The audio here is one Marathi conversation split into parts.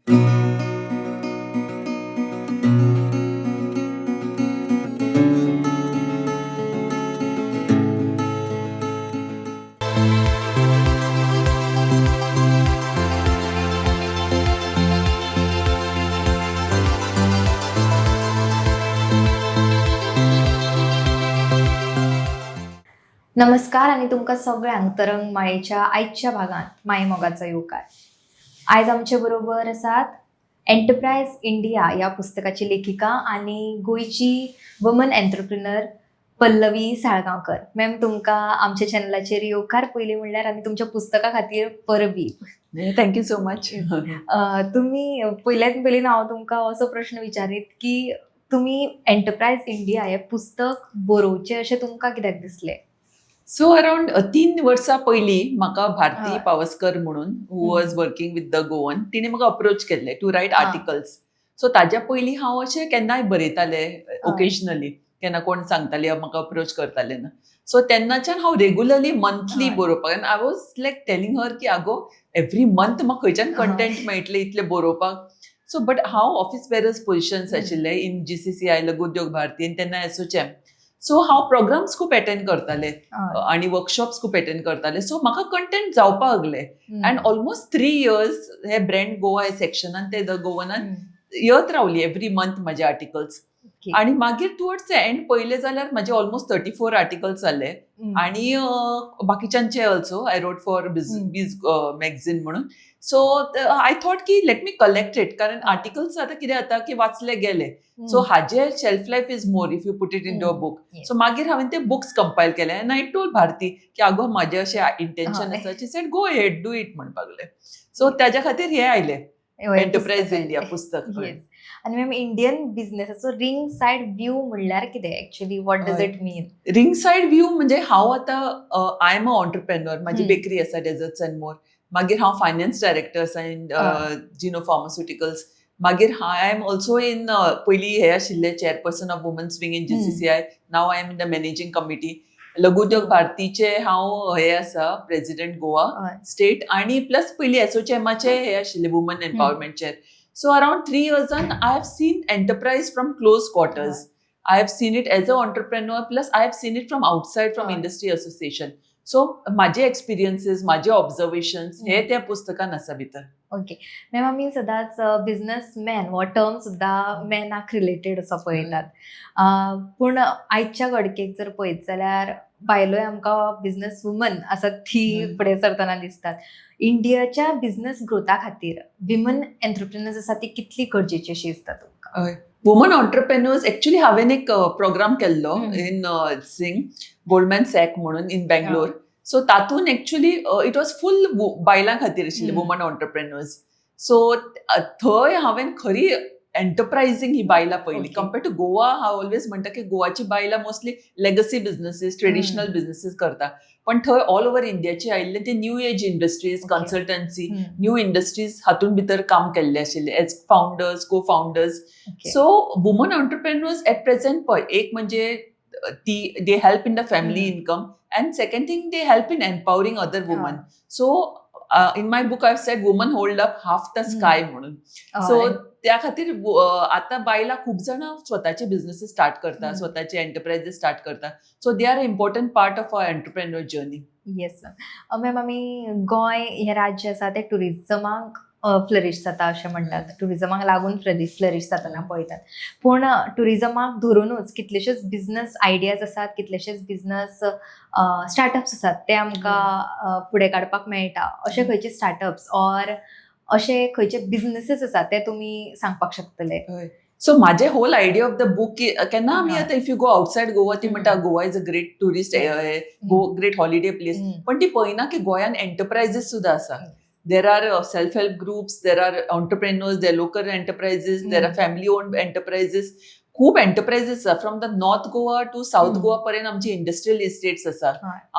नमस्कार आणि तुमकां सगळ्यांक तरंग मायेच्या आयच्या भागात माय मोगाचो येवकार. आयज आमचे बरोबर आसात एंटरप्राइज इंडिया या पुस्तकाची लेखिका आणि गोयची woman entrepreneur Pallavi Salgaonkar. Ma'am तुमकां आमच्या चॅनलाचेर येवकार पयलीं म्हणल्यार आनी तुमच्या पुस्तका खातीर परबी. Thank you so much. तुमी पयल्यान पयलीं हांव तुमकां असो प्रश्न विचारीत की तुमी एंटरप्राइज इंडिया हे पुस्तक बरोवचें अशें तुमकां कित्याक दिसलें? सो अराउंड 3 वर्सां पयलीं म्हाका भारती हय. पावसकर म्हणून who was working with the Goan, तिणे म्हाका अप्रोच केल्ले टू रायट आं. आर्टिकल्स. सो ताज्या पयलीं हांव अशें केन्नाय बरयतालें ओकेजनली, केन्ना कोण सांगताले म्हाका अप्रोच करताले ना. सो तेन्नाच्यान हांव रेग्युलरली मंथली हय. बरोवपाक, आनी I was like telling her की आगो एवरी मंथ म्हाका खंयच्यान कंटेंट मेळटलें इतलें बरोवपाक. सो बट हांव ऑफिस बेरर्स पोझिशन्स आशिल्ले इन GCCI लघु उद्योग भारती आनी तेन्ना एसोचेम. सो हांव प्रोग्राम्स खूब अटेंड करताले आणि वर्कशॉप्स खूब अटेंड करताले. सो म्हाका कंटेंट जावपाक लागले. अँड ऑलमोस्ट 3 इयर्स हे ब्रँड गोवा हे सेक्शनान ते द गोवनान येत रावली एवरी मंथ म्हाजे आर्टिकल्स. आणि मागीर टुवर्ड्स द एंड पयले जाल्यार म्हाजे ऑलमोस्ट 34 आर्टिकल्स जाले. आणि बाकीच्यांचे ऑल्सो आय रोट फॉर बीज मॅगझीन म्हणून. सो आय थॉट की लेट मी कलेक्ट इट, कारण आर्टिकल्स आता कितें जाता की वाचले गेले. सो हाजे shelf life is more if you put it into a book. So मागीर हांवें ते बुक्स कंपायल केले आनी आय टोल्ड भारती की आगो म्हाजे अशें इंटेंशन आसा. She said go ahead do it म्हणपाक लागले. सो त्याच्या खातीर हे आयले एंटरप्राइज इंडिया पुस्तक. आणि मॅम इंडियन बिझनेसाचो रिंग साइड व्यू म्हणल्यार कितें actually, what does it mean? Ring side view म्हणजे हांव आतां आय एम अ ऑन्टरप्रेन्युअर. म्हाजी बेकरी आसा डेझर्ट्स अँड मोर. मागीर हांव फायनान्स डायरेक्टर आसा इन जिनो फार्मास्युटिकल्स. मागीर आय एम ऑल्सो इन पयलीं हे आशिल्ले chairperson of women's wing in GCCI. Now I am in the managing committee. Laghu Udyog भारतीचे हांव हे आसा प्रेसिडेंट गोवा स्टेट, आणि प्लस पयलीं एसोचेमाचे हे आशिल्ले woman empowerment chair. So around 3 years on, I have seen enterprise from close quarters. I have seen it as an entrepreneur, plus I have seen it from outside, from industry association. So माझे एक्सपिरियन्सेस, माझे ऑब्झर्वेशन्स हे त्या पुस्तकान आसा भितर. ओके मॅम, आमी सदांच बिझनेसमॅन हो टर्म सुद्दां मॅनाक रिलेटेड असो पळयतात. पूण आयच्या घडकेक जर पळयत जाल्यार बायलोय आमकां बिझनेस वुमन आसा ती फुडें सरतना दिसतात. इंडियाच्या बिझनेस ग्रोथा खातीर विमन एंटरप्रिनर्स आसा ती कितली गरजेची अशी दिसता तुमकां? वुमन ऑन्टरप्रेन्युअर्स एक्चुअली हांवें एक प्रोग्राम केल्लो इन सिंग गोल्डमॅन सॅक म्हणून इन बँगलोर. सो तातून एक्चुअली इट वॉज फुल बायलां खातीर आशिल्ले वुमन ऑन्टरप्रेन्युअर्स. सो थंय हांवें खरी एंटरप्राइजिंग ही बायलां पयली कंपेर्ड टू गोवा. हांव ऑलवेज म्हणटा की गोवाची बायलां mostly legacy businesses, traditional businesses करता. पण थंय ऑल ओव्हर इंडियाचे आयिल्ले ते new age industries, consultancy, new industries हातून भितर काम केल्ले आशिल्ले as founders, co founders. So women entrepreneurs at present पळय, एक म्हणजे ती they help in the family income, and second thing they help in empowering other women. So in my book I said women hold up half the sky म्हणून. सो त्या खातीर आता बायलां खूब जाणां स्वताचे बिझनेसीस स्टार्ट करता, स्वताचे एंटरप्राइजेस स्टार्ट करता. So they are a important part of our entrepreneur journey. Yes ma'am. Ma'am, आमी गोंय हे राज्य आसा ते टुरिझमाक फ्लरिश जाता अशें म्हणटात. टुरिझमाक लागून फ्लरिश जातना पळयतात. पूण टुरिझमाक धरूनच कितलेशेच बिझनेस आयडियाज आसात, कितलेशेच बिझनेस स्टार्टअप्स आसात ते आमकां फुडें काडपाक मेळटा. अशे खंयचे स्टार्टअप्स ऑर अशे खंयचे बिझनेसीस आसात ते तुमी सांगपाक शकतले? सो माझे whole idea of the book, केन्ना आमी आतां if you go outside Goa ती म्हणटा Goa is a great tourist great holiday place. पण ती पळयना की गोंयान एंटरप्राइजेस सुद्दां आसा. There are self-help groups, there are entrepreneurs, there are local enterprises, there are family-owned enterprises. खूप एंटरप्राइजेस आसा. From the north Goa to south Goa पर्यंत आमची इंडस्ट्रियल इस्टेट्स आसा.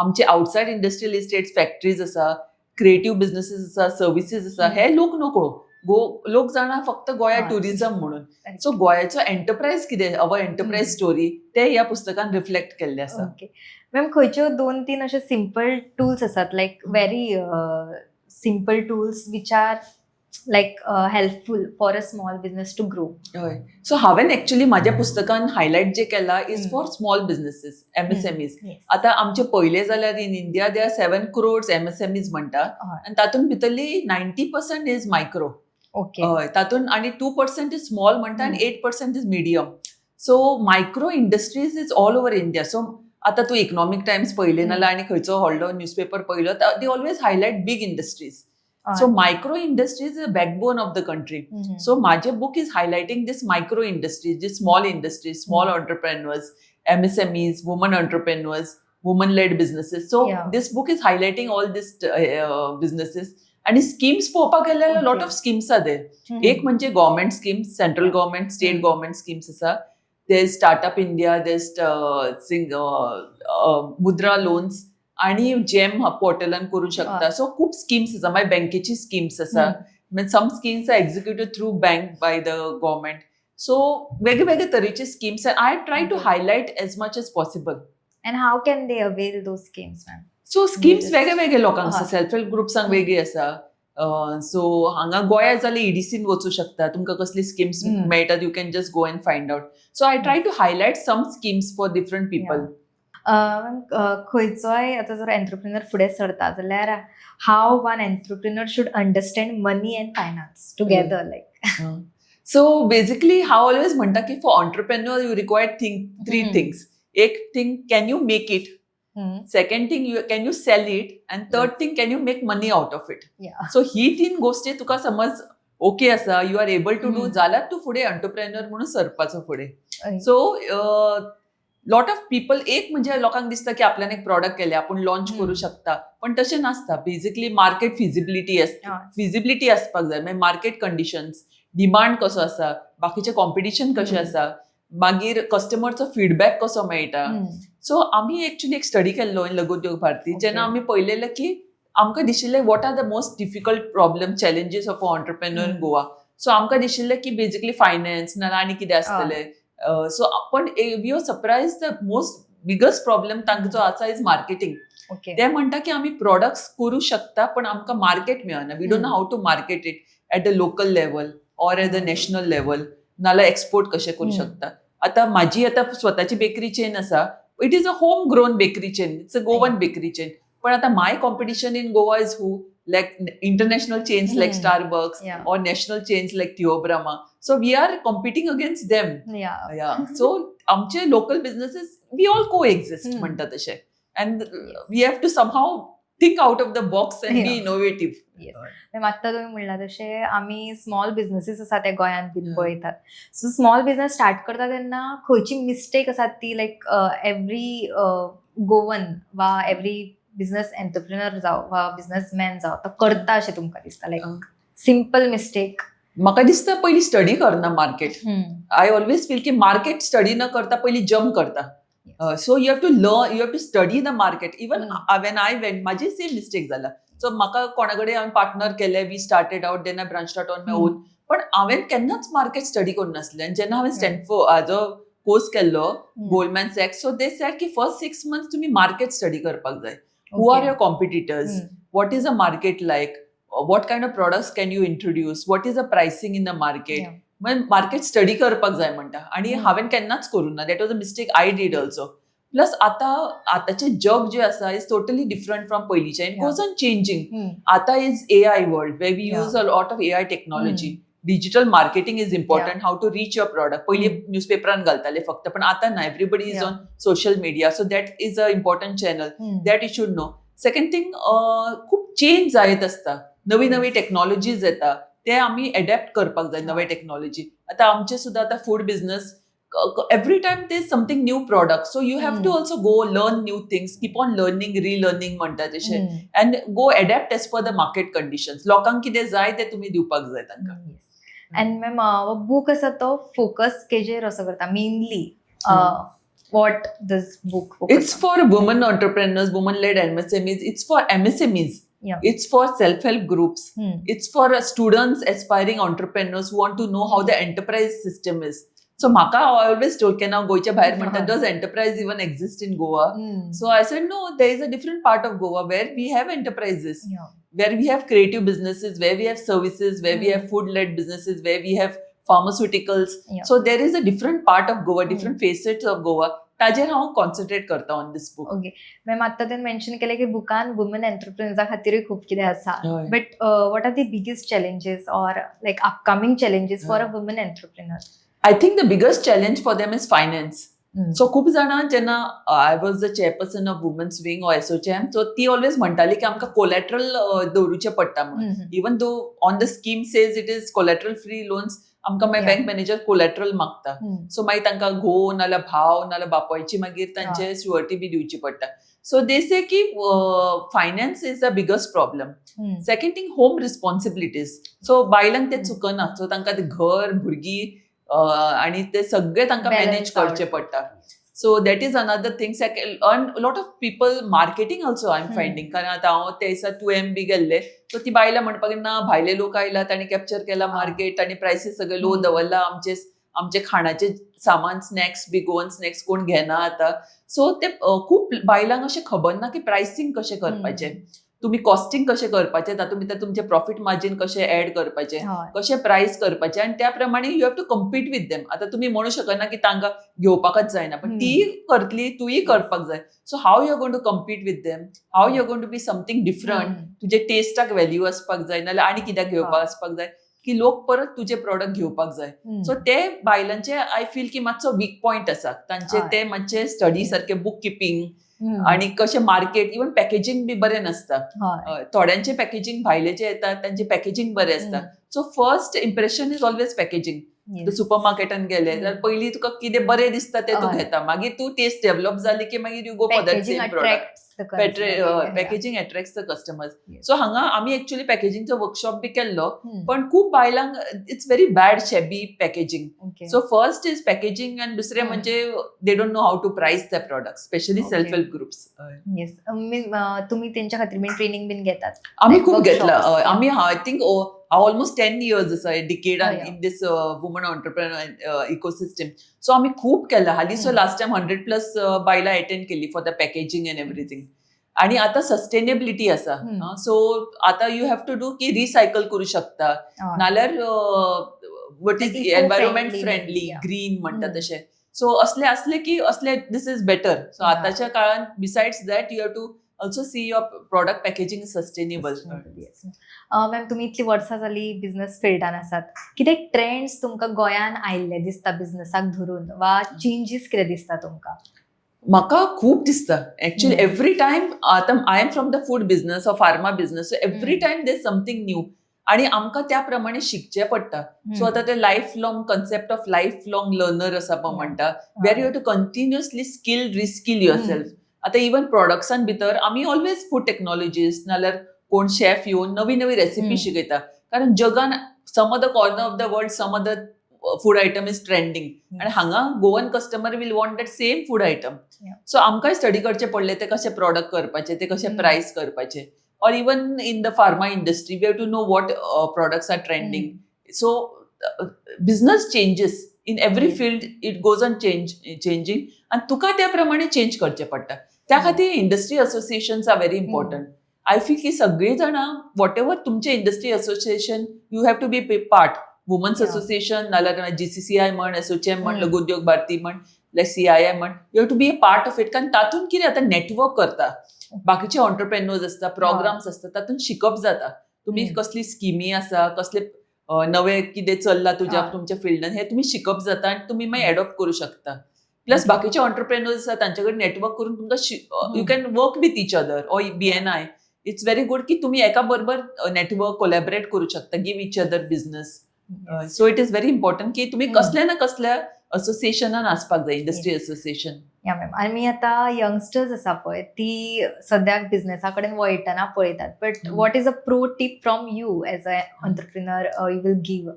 आमचे आउटसाइड इंडस्ट्रियल इस्टेट्स, फॅक्टरीज आसा, क्रिएटिव्ह बिझनेसीस आसा, सर्विसीस आसा. हे लोक नको. लोक जाणा फक्त गोया टुरिझम म्हणून. सो गोंयाचो एंटरप्राइज कितें, अवर एंटरप्राइज स्टोरी, ते ह्या पुस्तकान रिफ्लेक्ट केल्ले आसा. ओके मॅम, खंयच्यो 2-3 अशे सिंपल टूल्स आसात, like very simple tools which are like helpful for a small business to grow. हय. सो हांवें एक्चुअली म्हाज्या पुस्तकान हायलायट जे केला is hmm. For small businesses MSMEs. Yes. आतां आमचे पयले जाल्यार in India they are 7 crores MSMEs म्हणटा हय. आनी तातूंत भितरली 90% इज मायक्रो. ओके. हय. तातूंत आनी 2% इज स्मॉल म्हणटा आनी हम्म. 8% is medium. So micro industries is all over India. So आतां तूं इकॉनॉमिक टायम्स पयले नाल्यार आनी खंयचो व्हडलो न्यूजपेपर पयलो they always highlight big industries. So micro industries is the backbone of the country. Mhm. So my book is highlighting this micro industries, this small industries, small entrepreneurs, MSMEs, women entrepreneurs, women-led businesses. So Yeah. this book is highlighting all these businesses. And schemes पळोवपाक गेल्यार lot Okay. of schemes are there. Mhm. एक म्हणजे government schemes, central government, state government schemes आसा. There's Startup India, there's Mudra loans. आणि जेम पोर्टलान करूं शकता. सो खूब स्किम्स आसा. मागीर बँकेची स्किम्स आसा. Some schemes are executed through bank by the government. So वेगळे वेगळे तरेचे schemes I try to highlight as much as possible. And how can they avail those schemes, ma'am? So schemes वेगळे वेगळे लोकांक आसा. हय. सेल्फ हेल्प ग्रुप्सांक वेगळी आसा. सो हांगा गोंयांत जाल्यार EDCन वचूं शकता. तुमकां कसली स्किम्स मेळटात you can just go and find out. So I try to highlight some schemes for different people. खंयचोय आतां जर एंटरप्रिनर फुडें सरता जाल्यार हाव one entrepreneur should understand money and finance together like. So basically हांव ऑलवेज म्हणटा की for entrepreneur you require three things. एक thing can you make it. Second thing can you sell it. And third thing can you make money out of it. So ही तीन गोष्टी तुका समज ओके आसा you are able to do जाल्यार तूं फुडें एंटरप्रेन्युअर म्हणून सरपाचो फुडें. सो लॉट ऑफ पीपल एक म्हणजे लोकांक दिसता की आपल्यान एक प्रॉडक्ट केले आपण लॉन्च करू शकता पण तशें नासता. बेसिकली मार्केट फिजिबिलिटी फिजिबिलिटी आसपाक जाय. मागीर मार्केट कंडिशन्स, डिमांड कसो आसा, बाकीचे कॉम्पिटिशन कशें आसा, मागीर कस्टमरचो फीडबॅक कसो मेळटा. सो आमी एक्चुअली एक स्टडी केल्लो इन लघुउद्योग भारती जेन्ना आमी पळयलेलें की आमकां दिशिल्लें what are the most difficult problem challenges of a entrepreneur in Goa. So आमकां दिशिल्लें की बेसिकली फायनान्स नाल्यार आनी कितें आसतलें. सो पण we are surprise the most biggest problem तांचो आसा इज मार्केटिंग. ते म्हणटा की आमी प्रॉडक्ट्स करू शकता पण आमकां मार्केट मेळना. We don't know how to market it at the local level or at the national level नाल्यार एक्सपोर्ट कशें करू शकता. आतां म्हाजी आतां स्वताची बेकरी चेन आसा. It is a home grown bakery chain. It's a Goan bakery chain. पण आतां my competition in Goa is who like international chains like Starbucks or national chains like Theobroma. So we are competing against them. Yeah. So amche local businesses we all coexist म्हणटा तशें. And we have to somehow think out of the box and be innovative. आत्ता तुम्ही म्हणला तशें आमी स्मॉल बिझनेसीस आसा ते गोंयांत बीन पळयतात. सो स्मॉल बिझनेस स्टार्ट करता तेन्ना खंयची मिस्टेक आसा ती लायक एवरी गोवन वा एवरी बिझनेस एंटरप्रिनर जावं वा बिझनेसमॅन जावं तो करता अशें तुमकां दिसता लायक सिंपल मिस्टेक? म्हाका दिसता पयलीं स्टडी करना मार्केट. आय ऑलवेज फील की मार्केट स्टडी न करता पयलीं जंप करता. So you have to learn, you have to study the market. Even when I went म्हाजी सेम मिस्टेक जाला. सो म्हाका कोणा कडेन हांवें पार्टनर केले, we started out, then I branched out on my own. पण हांवें केन्नाच मार्केट स्टडी करिनासलें. आनी जेन्ना हांवें स्टॅनफोर्ड हाजो कोर्स केल्लो गोल्डमॅन सॅक्स, सो दे सेड की फर्स्ट 6 months तुमी मार्केट स्टडी करपाक जाय. Who are your competitors? What is the market like? What kind of products can you introduce? What is the pricing in the market? Market study करपाक जाय म्हणटा. आणि हांवें केन्नाच करूं ना. That was a mistake I did also. Plus आतांचे जग जे आसा इज टोटली डिफरंट फ्रॉम पयलींचे. It goes on changing. आतां is AI world where we use a lot of AI technology. Digital marketing is important. How to reach your product. पयलीं न्यूजपेपरान घालताले फक्त पण आतां ना. Everybody is on social media. So that is a important channel that you should no. Second thing खूप चेंज जायत आसता. नवी नवी टेक्नॉलॉजीज येता ते आमी एडॅप्ट करपाक जाय. नवे टेक्नॉलॉजी आतां आमचे सुद्दां आतां food business every time there is something new product, so you have to also go learn new things, keep on learning, relearning म्हणटा तशें, and go adapt as per the market conditions. लोकांक कितें जाय ते तुमी दिवपाक जाय तांकां. And ma'am, book आसा तो फोकस केजेर असो करता mainly. What this book focus? It's for women entrepreneurs, women-led MSMEs. It's for MSMEs. It's for self-help groups. It's for students, aspiring entrepreneurs who want to know how the enterprise system is. So Maka always told Ken now goicha bahar manta, does enterprise even exist in Goa? So I said no, there is a different part of Goa where we have enterprises. where we have creative businesses, where we have services, where we have food-led businesses, where we have pharmaceuticals. Yeah. So there is a different part of Goa, different facets of Goa. ताजेर हांव कॉन्सन्ट्रेट करता on this book. Okay ma'am आता तुम्ही मेन्शन केले की बुकान वुमन एंटरप्रेन्युअर्सा खातीर खूप कितें आसा हय. But what are the biggest challenges or like upcoming challenges for a woman entrepreneur? I think the biggest challenge for them is finance. So खूप जाणां जेन्ना I was the chairperson of women's wing or ASSOCHAM, so ती ऑलवेज म्हणटाली की आमकां कोलॅटरल दवरुचें पडटा म्हणून. Even though on the scheme says it is collateral free loans, आमकां मागीर बँक मॅनेजर कोलॅटरल मागता. सो मागीर तांकां घोव नाल्यार भाव नाल्यार बापायची मागीर तांचे शुअरिटी बी दिवची पडटा. सो दे से की finance is the biggest problem. Second thing home responsibilities. So बायलांक ते चुकना, सो तांकां ते घर भुरगीं आणि ते सगळे तांकां मॅनेज करचे पडटा. So that is another thing. Second lot of people marketing also I am finding. कारण आता हांव ते दिसा 2M बी गेल्ले, सो ती बायलां म्हणपाक ना भायले लोक आयला, तांणी कॅप्चर केला मार्केट आनी प्रायसीस सगळे लो दवरला. आमचे खाणाचे सामान स्नॅक्स बी गोवन स्नॅक्स कोण घेना आता. सो ते खूप बायलांक अशें खबर ना की प्रायसींग कशें करपाचें, तुम्ही कॉस्टिंग कशें करपाचें, तातूंत भितर तुमचे प्रॉफिट मार्जिन कशें ऍड करपाचें, कशें प्रायस करपाचें, आनी त्या प्रमाणे you have to compete with them. आता तुम्ही म्हणू शकना की तांकां घेवपाकच जायना, पण ती करतली, तूंय करपाक जाय. So how you are going to compete with them, how you are going to be something different. तुजे टेस्टाक व्हॅल्यू आसपाक जाय, नाल्यार आनी कित्याक घेवपाक आसपाक जाय की लोक परत तुजे प्रॉडक्ट घेवपाक जाय. सो ते बायलांचे आय फील की मातसो वीक पॉयंट आसा तांचे. ते मातशे स्टडी सारखे बुक किपींग आणि कशें मार्केट, इवन पॅकेजिंग बी बरें नासता. थोड्यांचे पॅकेजिंग भायलेचे येतात, त्यांचे पॅकेजिंग बरें आसता. So first impression is always packaging. Super मार्केटान गेले जाल्यार पयलीं तुका कितें बरें दिसता तें तूं घेता, मागीर तूं टेस्ट डेव्हलप जाली की मागीर you go for that same product. Packaging attracts the customers. So हांगा आमी एक्चुअली पॅकेजिंगचो वर्कशॉप बी केल्लो, पण खूप बायलांक इट्स व्हेरी बॅड शेबी packaging. So first is packaging आनी दुसरें म्हणजे they don't know how to price the product, especially self help groups. Yes, तुम्ही त्यांच्या खातीर बीन ट्रेनिंग बीन घेतात? आम्ही खूप घेतला. आम्ही आय थिंक ऑलमोस्ट 10 years आसा, decade in this woman entrepreneur ecosystem. So आम्ही खूप केला. हाली सो लास्ट टाइम 100+ बायलां अटेंड केली for the packaging and everything. आणि आता सस्टेनेबिलिटी आसा. सो आता यू हॅव टू डू की रिसायकल करू शकता, नाल्यार what is environment friendly green म्हणटा तशें. सो असले की दिस इज बेटर. सो आताच्या काळात besides that you have to also see your product packaging sustainable. Ma'am तुम्ही इतली वर्सां जाली बिझनेस फिल्डान आसात, कितें ट्रेंड्स तुमकां गोंयान आयिल्ले दिसता बिझनेसाक धरून, वा चेंजीस कितें दिसता तुमकां? म्हाका खूप दिसता एक्चुअली. एव्हरी टायम आतां I am from the food business or pharma business, so every time there something new आणि आमकां त्या प्रमाणे शिकचें पडटा. सो आतां ते life long concept of life long learner आसा पळय म्हणटा, where you have to continuously skill reskill yourself. आतां इवन प्रोडक्ट्सान भितर आमी ऑलवेज फूड टेक्नॉलॉजिस्ट नाल्यार कोण शेफ येवन नवी नवी रेसिपी शिकयता. कारण जगान some of the corner of the world some of the food item is trending, आणि हांगा Goan customer will want that same food item. So आमकांय स्टडी करचे पडले ते कशे प्रोडक्ट करपाचे, ते कशे प्राइस करपाचे. और even in the pharma industry we have to know what products are trending. So business changes in every field, it goes on changing, आणि तुका त्या प्रमाणे चेंज करचे पडटा. त्या खातीर industry associations are very important. I feel की सगळी जाणां वॉट एव्हर तुमचे industry association you have to be part. Women's association नाल्यार GCCI म्हण, एसोचॅम म्हण, लघु उद्योग भारती म्हण, CII म्हण, you have to be a part of it. कारण तातूंत कितें आता नेटवर्क करता, बाकीचे ऑन्टरप्रेन्योर्स असता, प्रोग्राम्स असता, तातूंत शिकप जाता. तुम्ही कसली स्किमी आसा, कसले नवे कितें चल्ला तुमच्या फिल्डान, हे तुम्ही शिकप जाता आणि तुम्ही मागीर एडॉप्ट करू शकता. प्लस बाकीचे ऑन्टरप्रेन्योर्स आसा तांचे कडेन नेटवर्क करून तुमकां you can work with each other or BNI. It's very good की तुम्ही एका बरोबर नेटवर्क कोलॅबरेट करू शकता, give each other business. So it is very important की तुम्ही कसल्या ना कसल्या असोसिएशनान आसपाक जाय, इंडस्ट्री असोसिएशन. या मॅम, आमी आतां यंगस्टर्स आसा पळय ती सद्याक बिझनेसा कडेन वळटना पळयतात, but what is a pro tip from you as a entrepreneur you will give?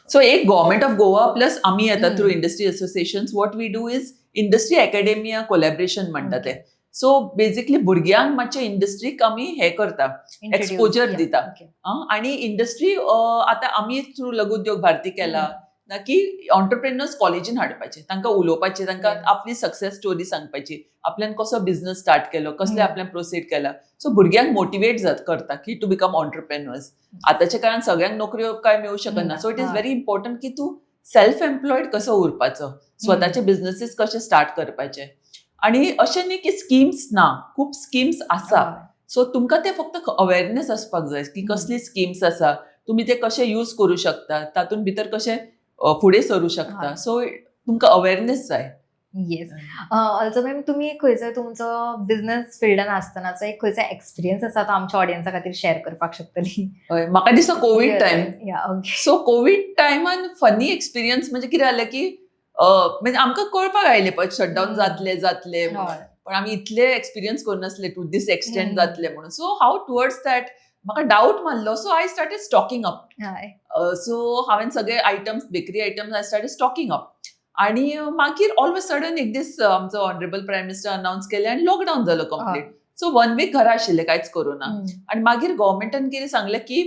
So एक गव्हर्नमेंट ऑफ गोवा प्लस आम्ही आता through industry associations what we do is industry academia collaboration म्हणटा ते. सो बेसिकली भुरग्यांक मातशे इंडस्ट्रीक आमी हे करता, एक्सपोजर दिता. आणि इंडस्ट्री आता आम्ही थ्रू लघु उद्योग भारती केला, ना की ऑन्टरप्रेनर्स कॉलेजीन हाडपाचे, तांकां उलोवपाचे, तांकां Yes. आपली सक्सेस स्टोरी सांगपाची, आपल्यान कसो बिझनस स्टार्ट केलो, कसले हम्म. आपल्यान प्रोसीड केला. सो भुरग्यांक मोटिवेट करता की टू बिकम ऑन्टरप्रेनर्स. आतांच्या काळात सगळ्यांक नोकऱ्यो काय मेळू शकना. सो इट इज हय. व्हेरी इम्पॉर्टंट की तूं सेल्फ एम्प्लॉयड कसो उरपाचो, स्वताचे बिझनेसीस कशे स्टार्ट करपाचे. आणि अशें न्ही की स्किम्स ना, खूब स्किम्स आसा. हय. सो तुमकां ते फक्त अवेअरनेस असपाक जाय की कसली स्किम्स आसा, तुम्ही ते कशे यूज करू शकता, तातूंत भितर कशे फुडें सरू शकता. हय. सो तुमकां अवेअरनेस जाय. येस. ऑल्सो मॅम तुमी खंयचो तुमचो बिझनेस फिल्डान आसतनाचो एक खंयचो एक्सपिरियन्स आसा तो आमच्या ऑडियन्सा खातीर शेअर करपाक शकतली? हय, म्हाका दिसता कोवीड टायम. या ओके. सो कोवीड टायमान फनी एक्सपिरियन्स म्हणजे कितें जालें की म्हणजे आमकां कळपाक आयलें पळय शटडाऊन जातले म्हणून. हय. पण आमी इतले एक्सपिरियन्स करनासले टू दीस एक्सटेंड हम्म. जातले म्हणून. सो हांव टुवर्ड्स दॅट म्हाका डाऊट मारलो. So I started stocking up. हय. सो हांवें सगळे items, bakery items I started stocking up. आणि मागीर ऑल ऑफ सडन एक दीस आमचो ऑनरेबल प्रायम मिनिस्टर अनाउन्स केलें आनी लॉकडाऊन जालो कंप्लीट. सो 1 वीक घरा आशिल्ले, कांयच करूना. आणि मागीर गव्हर्मेंटान कितें सांगलें की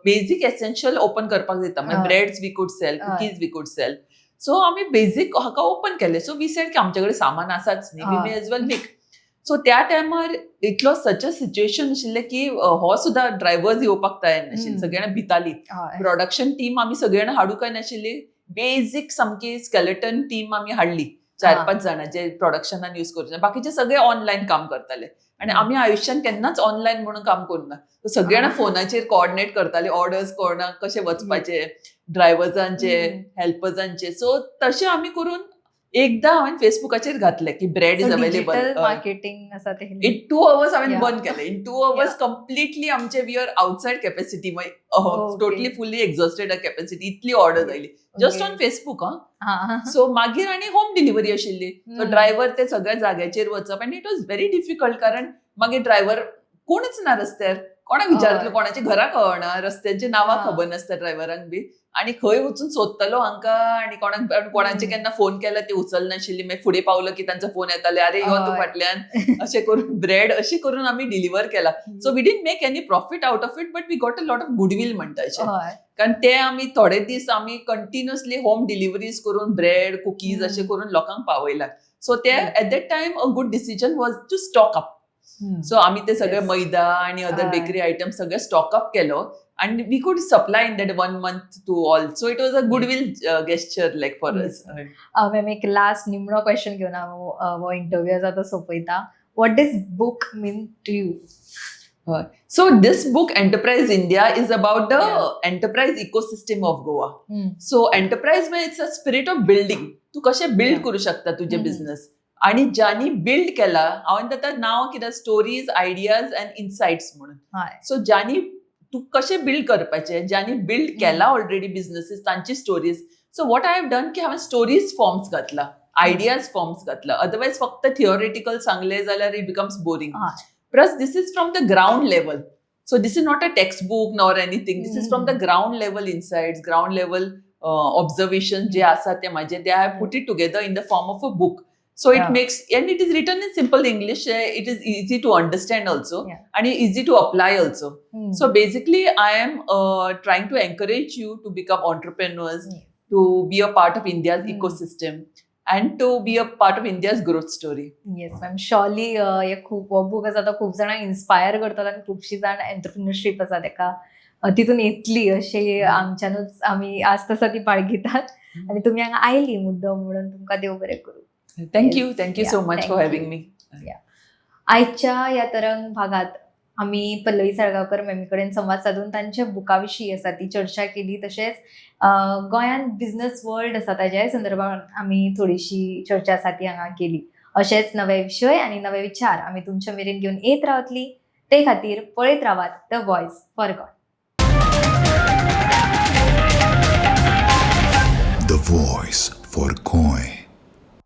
बेजीक एसेन्शियल ओपन करपाक दिता. म्हणजे breads we could sell, cookies we could sell. So आमी बेजीक हाका ओपन केले. सो वी सेड की आमचे कडेन सामान आसाच न्ही, we may as well make. So त्या टायमार इतलो सच अ सिच्युएशन आशिल्लें की हो सुद्धा ड्रायव्हर्स येवपाक तयार नाशिल्ले. सगळीं जाणां भितालीं. हय. प्रोडक्शन टीम आमी सगळीं जाणां हाडूं काय नाशिल्ली. बेजीक सामकी स्केलेटन टीम आमी हाडली. 4-5 जाणां जे प्रोडक्शनान यूज करचे. बाकीचे सगळे ऑनलायन काम करताले. आणि आमी आयुश्यान केन्नाच ऑनलायन म्हणून काम करूना. सगळीं जाणां फोनाचेर कोऑर्डिनेट करताले, ऑर्डर्स कोणाक कशे वचपाचे, ड्रायव्हर्सांचे, हेल्पर्सांचे. सो तशें आमी करून एकदां हांवें फेसबुकाचेर घातलें की bread is available. Digital marketing आसा ते. इन 2 hours हांवें Yeah. बंद केलें. इन 2 hours कम्प्लिटली आमचे we are outside capacity, Okay. Totally fully exhausted capacity. इतली ऑर्डर आयली जस्ट ऑन फेसबूक. हां. सो मागीर आनी होम डिलिव्हरी आशिल्ली. सो ड्रायव्हर ते सगळ्या जाग्याचेर वचप आनी इट वॉज व्हेरी डिफिकल्ट. कारण मागीर ड्रायव्हर कोणूच ना रस्त्यार. कोणाक विचारतलो, कोणाची घरां कळना, रस्त्यांची नांवां खबर नासता ड्रायव्हरांक बी. आणि खंय वचून सोदतलो हांकां. आणि कोणाचे केन्ना फोन केला ते उचलनाशिल्ली. मागीर फुडें पावलो की तांचो फोन येताले, अरे यो तूं फाटल्यान. अशें करून ब्रेड अशी करून आमी डिलिव्हर केला. So we didn't make any profit out of it, but we got a lot of goodwill म्हणटा अशें. हय. कारण ते आमी थोडे दीस आमी कंटिन्युअसली होम डिलिव्हरीज करून ब्रेड, कुकीज अशें करून लोकांक पावयला. सो ते at that time a good decision was to stock up. So आमी ते सगळे मैदा आणि अदर बेकरी आयटम्स सगळे स्टॉक अप केलो. And we could supply in that 1 month to all. So it was a goodwill gesture like for us. Ma'am एक लास्ट निमणो क्वेश्चन घेऊन हांव हो इंटरव्यू आसा तो सोंपयता. What does book mean to you? So this book, Enterprise India, is about the enterprise ecosystem of Goa. So enterprise means it's a spirit of building. तू कशे बिल्ड करू शकता तुझे बिझनेस. आणि ज्यांनी बिल्ड केला, हांवें ताका नांव कितें स्टोरीज, आयडियाज अँड इनसाइट्स म्हणून. सो ज्यांनी तू कशे बिल्ड करपाचे, ज्यांनी बिल्ड केला ऑलरेडी बिझनेसीस, तांची stories. So what I have done की हांवें स्टोरीज फॉर्म्स घातला, आयडियाज फॉर्म्स घातला. अदरवायज फक्त थिओरिटिकल सांगले जाल्यार it becomes boring. Plus this is from the ground level. So this is not a text book nor anything. This is from the ground level insights, ground level observation जे आसा ते माझे, they I have put it together in the form of a book. So it makes, and it is written in simple English. It is easy to understand also, and easy to apply also. So basically, I am trying to encourage you to become entrepreneurs, to be a part of India's ecosystem, and to be a part of India's growth story. Yes ma'am, surely हे खूप बूक आसा तो खूप जाणांक इन्स्पायर करतलो आनी खुबशीं जाण एंटरप्रिनरशीप आसा तेका तितून येतली अशें आमच्यानूच आमी आज तसा ती बाळगितात. आनी तुमी हांगा आयली मुद्दम म्हणून तुमकां देव बरें करूं. Thank you so much for having me. आजच्या या तरंग भागात आम्ही पल्लवी साळगावकर मॅमी कडेन संवाद साधून तांच्या बुकाविशीं आसा ती चर्चा केली. तशेंच गोंयांत बिझनेस वर्ल्ड आसा ताच्या संदर्भात आमी थोडीशी चर्चा आसा ती हांगा केली. अशेंच नवे विशय आनी नवे विचार आमी तुमच्या मेरेन घेवन येत रावतली. ते खातीर पळयत रावात the voice for God. The Voice for Coin.